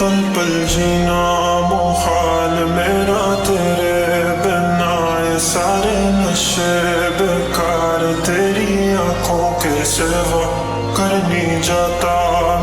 पल पल जीना मुहाल मेरा तेरे बिना, ये सारे नशे बेकार तेरी आंखों के सिवा। कर नहीं जाता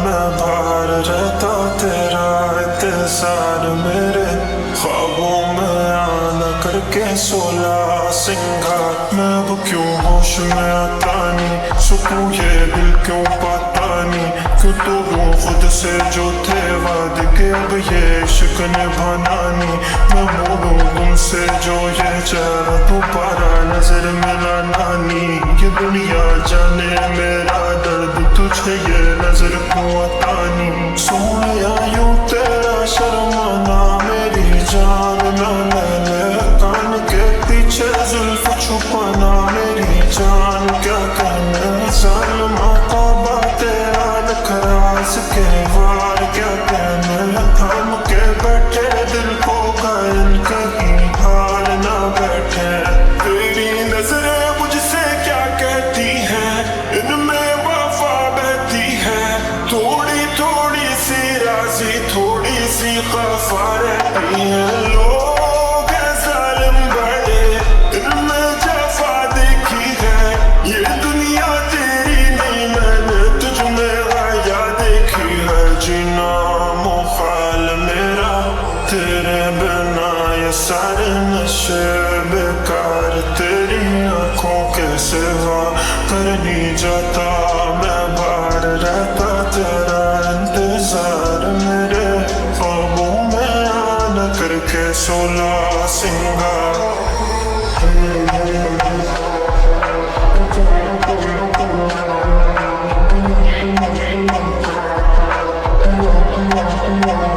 मैं बाहर रहता तेरा इंतजार, मेरे ख्वाबों में आना करके 16 सिंगार। मैं अब क्यों होश में आता नहीं, सुकून ये दिल क्यों पाता नहीं। क्यों तोड़ूं खुद से जो थे वादे के, अब ये इश्क निभाना नहीं। मैं मोड़ूं तुमसे जो ये चेहरा दोबारा नजर मिलाना नहीं। ये दुनिया जाने मेरा दर्द तुझे ये नजर क्यों आता नहीं। सोया यूं तेरा शर्माना मेरी जान ना ले, कान के पीछे जुल्फ छुपाना मेरी जान। क्या कहना जालिमा का तेरा नखरास के वार, क्या कहना थाम के बैठे दिल को घायल कहीं हाल ना बैठे। तेरी नजरें मुझसे क्या कहती हैं, इनमें वफा बहती है। थोड़ी थोड़ी सी राज़ी थोड़ी सी खफा रहती है। लोग हैं जालिम बड़े, इनमें जफा देखी है। ये दुनिया तेरी नहीं मैंने तुझ में आया देखी है। जीना मुहाल मेरा तेरे बिना, ये सारे नशे बेकार तेरी आंखों के सिवा। कर नहीं जाता मैं बाहर रहता तेरा इंतजार, मेरे ख्वाबों में आना करके 16 सिंगार। Yeah.